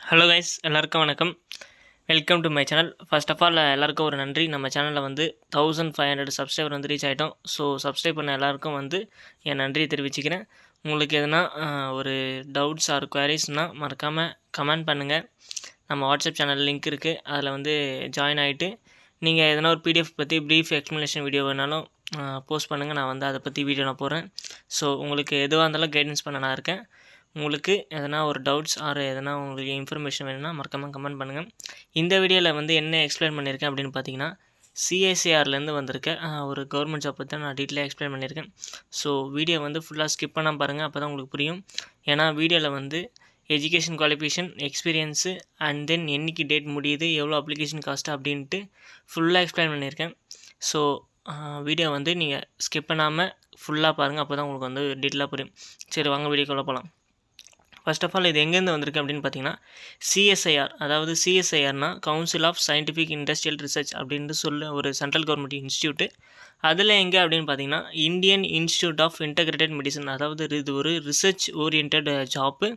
Hello guys, எல்லாருக்கும் வணக்கம். Welcome to my channel. First of all எல்லாருக்கும் ஒரு நன்றி. நம்ம சேனலில் வந்து 1500 சப்ஸ்கிரைபர் வந்து ரீச் ஆகிட்டோம். ஸோ சப்ஸ்கிரைப் பண்ண எல்லாருக்கும் வந்து என் நன்றியை தெரிவிச்சுக்கிறேன். உங்களுக்கு எதனா ஒரு டவுட்ஸ் ஆர் குவரிஸ்னால் மறக்காமல் கமெண்ட் பண்ணுங்கள். நம்ம வாட்ஸ்அப் சேனல் லிங்க் இருக்குது, அதில் வந்து ஜாயின் ஆகிட்டு நீங்கள் எதனா ஒரு பிடிஎஃப் பற்றி ப்ரீஃப் எக்ஸ்ப்ளனேஷன் வீடியோ வேணாலும் போஸ்ட் பண்ணுங்கள். நான் வந்து அதை பற்றி வீடியோ நான் போடுறேன். ஸோ உங்களுக்கு எதுவாக இருந்தாலும் கைடன்ஸ் பண்ண நான் இருக்கேன். உங்களுக்கு எதனா ஒரு டவுட்ஸ் ஆர் எதனா உங்களுக்கு இன்ஃபர்மேஷன் வேணும்னா மறக்காமல் கமெண்ட் பண்ணுங்கள். இந்த வீடியோவில் வந்து என்ன எக்ஸ்பிளைன் பண்ணியிருக்கேன் அப்படின்னு பார்த்தீங்கன்னா, சிஎஸ்ஏஆர்லேருந்து வந்திருக்க ஒரு கவர்மெண்ட் ஜாப் பற்றி நான் டீட்டெயிலாக எக்ஸ்பிளைன் பண்ணியிருக்கேன். ஸோ வீடியோ வந்து ஃபுல்லாக ஸ்கிப் பண்ணால் பாருங்கள், அப்போ தான் உங்களுக்கு புரியும். ஏன்னா வீடியோவில் வந்து education qualification, experience and then என்னைக்கு டேட் முடியுது, எவ்வளோ அப்ளிகேஷன் காஸ்ட்டு அப்படின்ட்டு ஃபுல்லாக எக்ஸ்பிளைன் பண்ணியிருக்கேன். ஸோ வீடியோ வந்து நீங்கள் ஸ்கிப் பண்ணாமல் ஃபுல்லாக பாருங்கள், அப்போ தான் உங்களுக்கு வந்து டீட்டெயிலாக புரியும். சரி, வாங்க வீடியோக்குள்ளே போகலாம். ஃபர்ஸ்ட் ஆஃப் ஆல் இது எங்கேருந்து வந்திருக்கு அப்படின்னு பார்த்தீங்கன்னா, சிஎஸ்ஐஆர், அதாவது சிஎஸ்ஐஆர்னா council of scientific industrial research அப்படின்ட்டு சொல்ல ஒரு சென்ட்ரல் கவர்மெண்ட் இன்ஸ்டியூட்டு. அதில் எங்கே அப்படின்னு பார்த்தீங்கன்னா, Indian institute of integrated medicine, அதாவது இது ஒரு research orient job.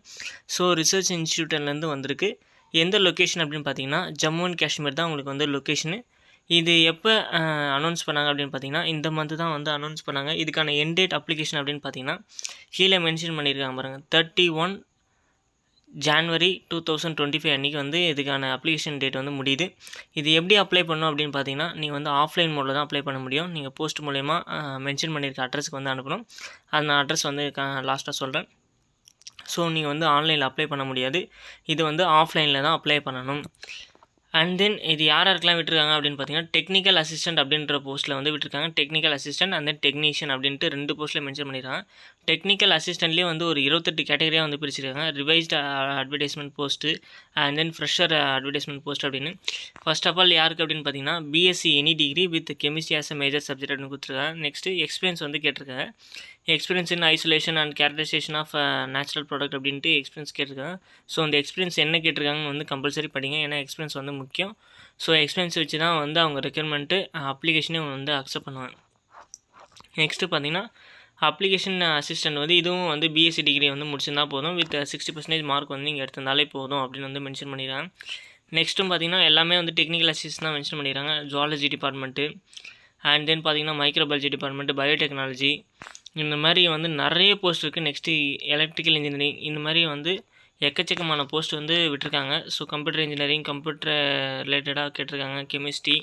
So research இன்ஸ்டியூட்லேருந்து வந்திருக்கு. எந்த லொக்கேஷன் அப்படின்னு பார்த்தீங்கன்னா, ஜம்மு அண்ட் காஷ்மீர் தான் உங்களுக்கு வந்து லொக்கேஷனு. இது எப்போ அனௌன்ஸ் பண்ணாங்க அப்படின்னு பார்த்தீங்கன்னா, இந்த மந்த்து தான் வந்து அனௌன்ஸ் பண்ணாங்க. இதுக்கான எண்ட் டேட் அப்ளிகேஷன் அப்படின்னு பார்த்தீங்கன்னா, கீழே மென்ஷன் பண்ணியிருக்காங்க பாருங்கள், 31 ஜான்வரி 2025 அன்றைக்கி வந்து இதுக்கான அப்ளிகேஷன் டேட் வந்து முடியுது. இது எப்படி அப்ளை பண்ணணும் அப்படின்னு பார்த்தீங்கன்னா, நீங்கள் வந்து ஆஃப்லைன் மோடில் தான் அப்ளை பண்ண முடியும். நீங்கள் போஸ்ட் மூலயமா மென்ஷன் பண்ணியிருக்க அட்ரஸுக்கு வந்து அனுப்பணும். அந்த அட்ரஸ் வந்து லாஸ்ட்டாக சொல்கிறேன். ஸோ நீங்கள் வந்து ஆன்லைனில் அப்ளை பண்ண முடியாது. இது வந்து ஆஃப்லைனில் தான் அப்ளை பண்ணணும். அண்ட் தென் இது யாருக்கெல்லாம் விட்டுருக்காங்க அப்படின்னு பார்த்தீங்கன்னா, டெக்னிக்கல் அசிஸ்டன்ட் அப்படின்ற போஸ்ட்டில் வந்து விட்டுருக்காங்க. Technical assistant and then technician அப்படின்ட்டு 2 போஸ்ட்டில் மென்ஷன் பண்ணியிருக்காங்க. டெக்னிக்கல் அசிஸ்டன்ட்லேயே வந்து ஒரு 28 கேட்டகரியாக வந்து பிரிச்சிருக்காங்க. Revised advertisement post and then fresher advertisement post அப்படின்னு. ஃபர்ஸ்ட் ஆஃப் ஆல் யாருக்கு அப்படின்னு பார்த்தீங்கன்னா, BSc any degree with chemistry as a major subject அப்படின்னு கொடுத்துருக்காங்க. நெக்ஸ்ட்டு எக்ஸ்பீரியன்ஸ் வந்து கேட்டிருக்காங்க. Experience in isolation and characterisation of natural product அப்படின்ட்டு எக்ஸ்பீரியன்ஸ் கேட்டிருக்காங்க. ஸோ அந்த எக்ஸ்பீரியன்ஸ் என்ன கேட்டிருக்காங்கன்னு வந்து கம்பல்சரி படிங்க, ஏன்னா எக்ஸ்பீரியன்ஸ் வந்து முக்கியம். ஸோ எக்ஸ்பீரியன்ஸ் வச்சு தான் வந்து அவங்க ரெக்யர்மெண்ட்டு அப்ளிகேஷனே வந்து அக்செப்ட் பண்ணுவாங்க. நெக்ஸ்ட்டு பார்த்தீங்கன்னா, அப்ளிகேஷன் அசிஸ்டன்ட் வந்து இதுவும் வந்து பிஎஸ்சி டிகிரி வந்து முடிச்சிருந்தா போதும், வித் 60% மார்க் வந்து நீங்கள் எடுத்திருந்தாலே போதும் அப்படின்னு வந்து மென்ஷன் பண்ணிடுறாங்க. நெக்ஸ்ட்டும் பார்த்தீங்கன்னா, எல்லாமே வந்து டெக்னிக்கல் அசிஸ்ட் தான் மென்ஷன் பண்ணிடுறாங்க. ஜுவாலஜி டிபார்ட்மெண்ட்டு அண்ட் தென் பார்த்தீங்கன்னா, மைக்ரோபயாலஜி டிபார்ட்மெண்ட்டு, பயோடெக்னாலஜி, இந்த மாதிரி வந்து நிறைய போஸ்ட் இருக்குது. நெக்ஸ்ட்டு எலக்ட்ரிக்கல் இன்ஜினியரிங், இந்த மாதிரி வந்து எக்கச்சக்கமான போஸ்ட் வந்து விட்டுருக்காங்க. ஸோ கம்ப்யூட்டர் இன்ஜினியரிங், கம்ப்யூட்டர் ரிலேட்டடாக கேட்டிருக்காங்க. கெமிஸ்ட்ரி,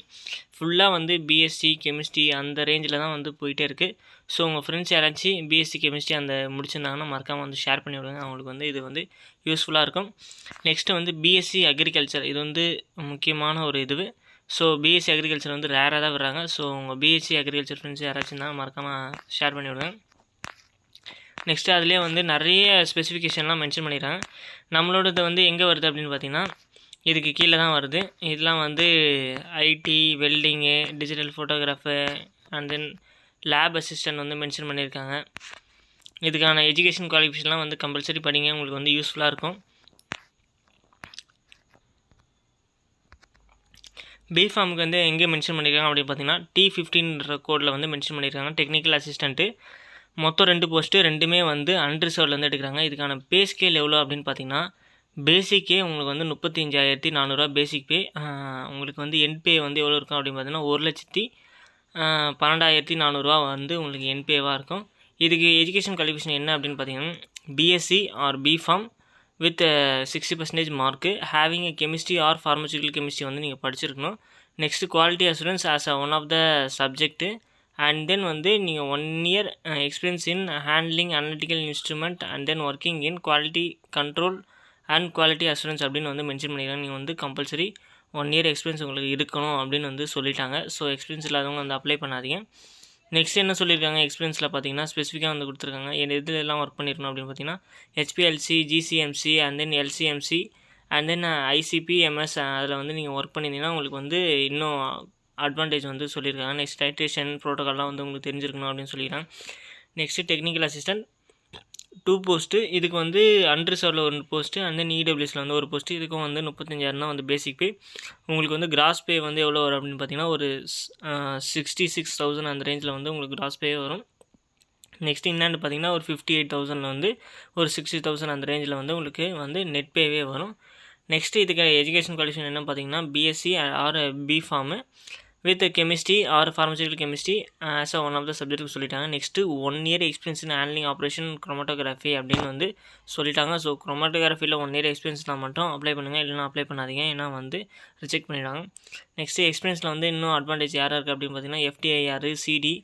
ஃபுல்லாக வந்து பிஎஸ்சி கெமிஸ்ட்ரி அந்த ரேஞ்சில் தான் வந்து போயிட்டே இருக்குது. ஸோ உங்கள் ஃப்ரெண்ட்ஸ் யாராச்சும் பிஎஸ்சி கெமிஸ்ட்ரி அந்த முடிச்சிருந்தாங்கன்னா மறக்காமல் வந்து ஷேர் பண்ணி விடுங்க. அவங்களுக்கு வந்து இது வந்து யூஸ்ஃபுல்லாக இருக்கும். நெக்ஸ்ட்டு வந்து பிஎஸ்சி அக்ரிகல்ச்சர், இது வந்து முக்கியமான ஒரு இது. ஸோ பிஎஸ்சி அக்ரிகல்ச்சர் வந்து ரேராக தான் விடுறாங்க. ஸோ உங்கள் பிஎஸ்சி அக்ரிகல்ச்சர் ஃப்ரெண்ட்ஸ் யாராச்சும் இருந்தால் மறக்காமல் ஷேர் பண்ணி விடுங்க. நெக்ஸ்ட்டு அதிலே வந்து நிறைய ஸ்பெசிஃபிகேஷன்லாம் மென்ஷன் பண்ணிடுறாங்க. நம்மளோடது வந்து எங்கே வருது அப்படின்னு பார்த்தீங்கன்னா, இதுக்கு கீழே தான் வருது. இதெல்லாம் வந்து IT, welding, digital photography and then lab assistant வந்து மென்ஷன் பண்ணியிருக்காங்க. இதுக்கான எஜுகேஷன் குவாலிஃபிகேஷன்லாம் வந்து கம்பல்சரி படிங்க, உங்களுக்கு வந்து யூஸ்ஃபுல்லாக இருக்கும். பிஃபார்முக்கு வந்து எங்கே மென்ஷன் பண்ணியிருக்காங்க அப்படின்னு பார்த்தீங்கன்னா, T15ன்ற கோடில் வந்து மென்ஷன் பண்ணியிருக்காங்க. டெக்னிக்கல் அசிஸ்டண்ட்டு மொத்தம் 2 போஸ்ட்டு, 2மே வந்து அன்ரிசர்வ்லேருந்து எடுக்கிறாங்க. இதுக்கான பே ஸ்கேல் எவ்வளோ அப்படின்னு பார்த்தீங்கன்னா, பேசிக்கே உங்களுக்கு வந்து 35,400 பேசிக் பே. உங்களுக்கு வந்து எண்ட் பே வந்து எவ்வளோ இருக்கும் அப்படின்னு பார்த்தீங்கன்னா, 1,12,400 வந்து உங்களுக்கு எண்ட் பேவாக இருக்கும். இதுக்கு எஜுகேஷன் குவாலிஃபிகேஷன் என்ன அப்படின்னு பார்த்தீங்கன்னா, BSc or BPharm with 60% mark, having a chemistry or pharmaceutical chemistry வந்து நீங்கள் படிச்சிருக்கணும். Next quality assurance as one of the subject and then வந்து நீங்கள் 1 year experience in handling analytical instrument and then working in quality control and quality assurance அப்படின்னு வந்து mention பண்ணியிருக்காங்க. நீங்கள் வந்து கம்பல்சரி 1 இயர் எக்ஸ்பீரியன்ஸ் உங்களுக்கு இருக்கணும் அப்படின்னு வந்து சொல்லிட்டாங்க. ஸோ எக்ஸ்பீரியன்ஸ் இல்லாதவங்க வந்து அப்ளை பண்ணாதீங்க. நெக்ஸ்ட் என்ன சொல்லியிருக்காங்க, எக்ஸ்பீரியன்ஸில் பார்த்தீங்கன்னா ஸ்பெசிஃபிக்காக வந்து கொடுத்துருக்காங்க. எது எல்லாம் ஒர்க் பண்ணியிருக்கணும் அப்படின்னு பார்த்தீங்கன்னா, HPLC, GCMC and then LCMC and then ICP, MS அதில் வந்து நீங்கள் ஒர்க் பண்ணியிருந்தீங்கன்னா உங்களுக்கு வந்து இன்னும் அட்வான்டேஜ் வந்து சொல்லியிருக்காங்க. நெக்ஸ்ட் டைட்ரேஷன் ப்ரோட்டோக்கால்லாம் வந்து உங்களுக்கு தெரிஞ்சிருக்கணும் அப்படின்னு சொல்லியிருக்காங்க. நெக்ஸ்ட்டு டெக்னிக்கல் அசிஸ்டன்ட் 2 போஸ்ட்டு, இதுக்கு வந்து அன்ரிசர்வ்டில் 1 போஸ்ட்டு அண்ட் தென் இடபிள்யூஎஸில் வந்து 1 போஸ்ட்டு. இதுக்கும் வந்து 35,000 தான் வந்து பேசிக் பே. உங்களுக்கு வந்து கிராஸ் பே வந்து எவ்வளோ வரும் அப்படின்னு பார்த்தீங்கன்னா, ஒரு 66,000 அந்த ரேஞ்சில் வந்து உங்களுக்கு கிராஸ் பே வரும். நெக்ஸ்ட் என்னென்னு பார்த்தீங்கன்னா, ஒரு 58,000 வந்து ஒரு 60,000 அந்த ரேஞ்சில் வந்து உங்களுக்கு வந்து நெட் பேவே வரும். நெக்ஸ்ட்டு இதுக்கு எஜுகேஷன் குவாலிஃபிகேஷன் என்ன பார்த்தீங்கன்னா BSc or BPharm with chemistry or pharmaceutical chemistry as one of the சப்ஜெக்ட்டுக்கு சொல்லிட்டாங்க. Next 1 year experience in handling operation chromatography அப்படின்னு வந்து சொல்லிட்டாங்க. ஸோ குரோமட்டோகிராஃபியில் 1 இயர் எக்ஸ்பீரியன்ஸ்னால் மட்டும் அப்ளை பண்ணுங்கள், இல்லைனா அப்ளை பண்ணாதீங்க, ஏன்னா வந்து ரிஜெக்ட் பண்ணிவிடுவாங்க. நெக்ஸ்ட்டு எக்ஸ்பீரியன்ஸில் வந்து இன்னும் அட்வான்டேஜ் யாராக இருக்குது அப்படின்னு பார்த்தீங்கன்னா FTIR, CD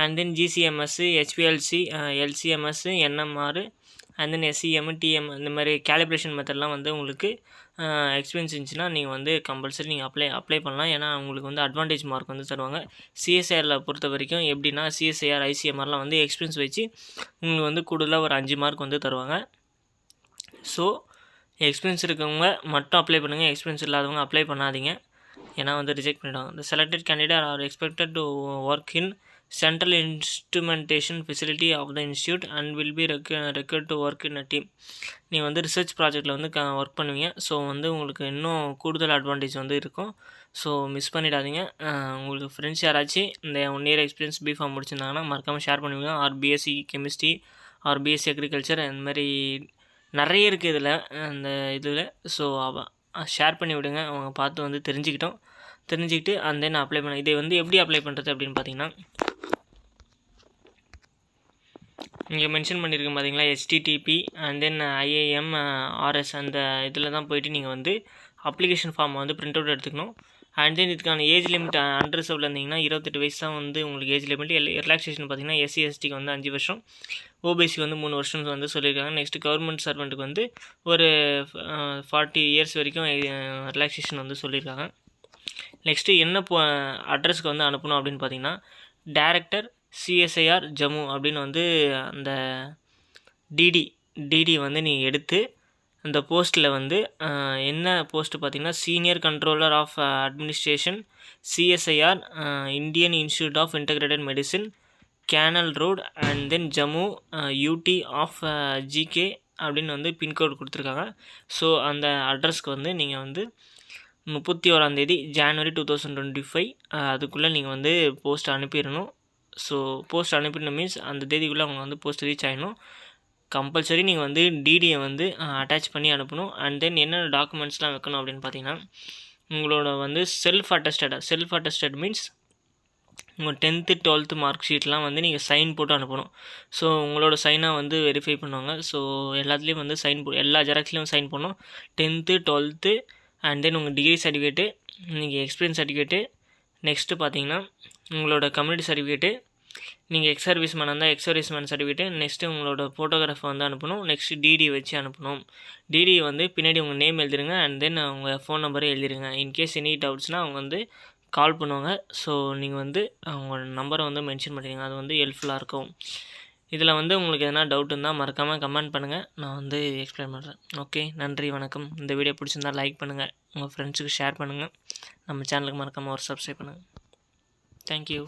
and then GCMS, HPLC, LCMS, NMR and then SCM, DM இந்த மாதிரி கேலிப்ரேஷன் மெத்தட்லாம் வந்து உங்களுக்கு எக்ஸ்பீரியன்ஸ் இருந்துச்சுன்னா நீங்கள் வந்து கம்பல்சரி நீங்கள் அப்ளை பண்ணலாம். ஏன்னா உங்களுக்கு வந்து அட்வான்டேஜ் மார்க் வந்து தருவாங்க. சிஎஸ்ஐஆரில் பொறுத்த வரைக்கும் எப்படின்னா சிஎஸ்ஐஆர், ஐசிஎம்ஆர்லாம் வந்து எக்ஸ்பீரியன்ஸ் வச்சு உங்களுக்கு வந்து கூடுதலாக ஒரு 5 மார்க் வந்து தருவாங்க. ஸோ எக்ஸ்பீரியன்ஸ் இருக்கவங்க மட்டும் அப்ளை பண்ணுங்கள், எக்ஸ்பீரியன்ஸ் இல்லாதவங்க அப்ளை பண்ணாதீங்க, ஏன்னா வந்து ரிஜெக்ட் பண்ணிவிடுவாங்க. The selected candidate are expected to work in central instrumentation facility of the institute and will be required to work in a team. நீங்கள் வந்து ரிசர்ச் ப்ராஜெக்டில் வந்து ஒர்க் பண்ணுவீங்க. ஸோ வந்து உங்களுக்கு இன்னும் கூடுதல் அட்வான்டேஜ் வந்து இருக்கும். ஸோ மிஸ் பண்ணிடாதீங்க. உங்களுக்கு ஃப்ரெண்ட்ஸ் யாராச்சும் இந்த 1 இயர் எக்ஸ்பீரியன்ஸ் பிஃபார்ம் முடிச்சிருந்தாங்கன்னா மறக்காமல் ஷேர் பண்ணுவீங்க. R BSc chemistry R BSc agriculture அந்த மாதிரி நிறைய இருக்குது இதில் அந்த இதில். ஸோ ஷேர் பண்ணி விடுங்க, அவங்க பார்த்து வந்து தெரிஞ்சுக்கிட்டு அண்ட் தென் அப்ளை பண்ண. இதை வந்து எப்படி அப்ளை பண்ணுறது அப்படின்னு பார்த்தீங்கன்னா இங்கே மென்ஷன் பண்ணியிருக்கேன் பார்த்தீங்களா, HTTP and then IIM RS அந்த இதில் தான் போய்ட்டு நீங்கள் வந்து அப்ளிகேஷன் ஃபார்மை வந்து பிரிண்ட் அவுட் எடுத்துக்கணும். அண்ட் தென் இதுக்கான ஏஜ் லிமிட் அன்ரிசர்வ்டில் இருந்தீங்கன்னா 28 வயசு தான் வந்து உங்களுக்கு ஏஜ் லிமிட். ரிலாக்ஸேஷன் பார்த்தீங்கன்னா SC STக்கு வந்து 5 வருஷம், ஓபிசிக்கு வந்து 3 வருஷம் வந்து சொல்லியிருக்காங்க. நெக்ஸ்ட்டு கவர்மெண்ட் சர்வெண்ட்டுக்கு வந்து ஒரு 40 இயர்ஸ் வரைக்கும் ரிலாக்ஸேஷன் வந்து சொல்லியிருக்காங்க. நெக்ஸ்ட்டு என்ன அட்ரஸ்க்கு வந்து அனுப்பணும் அப்படின்னு பார்த்தீங்கன்னா டைரக்டர் CSIR ஜம்மு அப்படின்னு வந்து அந்த டிடி வந்து நீங்கள் எடுத்து அந்த போஸ்ட்டில் வந்து என்ன போஸ்ட்டு பார்த்தீங்கன்னா senior controller of administration CSIR Indian institute of integrated medicine, canal road and then Jammu UT of GK அப்படின்னு வந்து பின்கோடு கொடுத்துருக்காங்க. ஸோ அந்த அட்ரஸ்க்கு வந்து நீங்கள் வந்து 31 ஜனவரி 2025 அதுக்குள்ளே நீங்கள் வந்து போஸ்ட் அனுப்பிடணும். ஸோ போஸ்ட் அனுப்பிடணும் மீன்ஸ் அந்த தேதிக்குள்ளே அவங்க வந்து போஸ்ட் ரீச் ஆகிடணும். கம்பல்சரி நீங்கள் வந்து டிடியை வந்து அட்டாச் பண்ணி அனுப்பணும். அண்ட் தென் என்னென்ன டாக்குமெண்ட்ஸ்லாம் வைக்கணும் அப்படின்னு பார்த்தீங்கன்னா உங்களோட வந்து செல்ஃப் அட்டஸ்டட் மீன்ஸ் உங்கள் 10th 12th மார்க் ஷீட்லாம் வந்து நீங்கள் சைன் போட்டு அனுப்பணும். ஸோ உங்களோட சைனாக வந்து வெரிஃபை பண்ணுவாங்க. ஸோ எல்லாத்துலேயும் வந்து எல்லா ஜெராக்ஸ்லேயும் சைன் பண்ணணும். 10th 12th அண்ட் தென் உங்கள் டிகிரி சர்டிஃபிகேட்டு, நீங்கள் எக்ஸ்பீரியன்ஸ் சர்டிஃபிகேட்டு, நெக்ஸ்ட்டு பார்த்தீங்கன்னா உங்களோட கம்யூனிட்டி சர்டிஃபிகேட்டு, நீங்கள் எக்ஸ் சர்வீஸ்மேன் இருந்தால் எக்ஸ் சர்வீஸ்மேன் சர்டிஃபிகேட்டு, நெக்ஸ்ட்டு உங்களோட ஃபோட்டோகிராஃபை வந்து அனுப்பணும். நெக்ஸ்ட்டு டிடி வச்சு அனுப்பணும். டிடி வந்து பின்னாடி உங்கள் நேம் எழுதிருங்க அண்ட் தென் உங்கள் ஃபோன் நம்பரை எழுதிருங்க. இன்கேஸ் எனி டவுட்ஸ்னால் அவங்க வந்து கால் பண்ணுவாங்க. ஸோ நீங்கள் வந்து உங்களோட நம்பரை வந்து மென்ஷன் பண்ணிடுங்க, அது வந்து ஹெல்ப்ஃபுல்லாக இருக்கும். இதில் வந்து உங்களுக்கு எதனா டவுட் இருந்தால் மறக்காமல் கமெண்ட் பண்ணுங்கள், நான் வந்து எக்ஸ்பிளைன் பண்ணுறேன். ஓகே, நன்றி, வணக்கம். இந்த வீடியோ பிடிச்சிருந்தால் லைக் பண்ணுங்கள், உங்கள் ஃப்ரெண்ட்ஸுக்கு ஷேர் பண்ணுங்கள், நம்ம சேனலுக்கு மறக்காமல் ஒரு சப்ஸ்கிரைப் பண்ணுங்கள். தேங்க்யூ.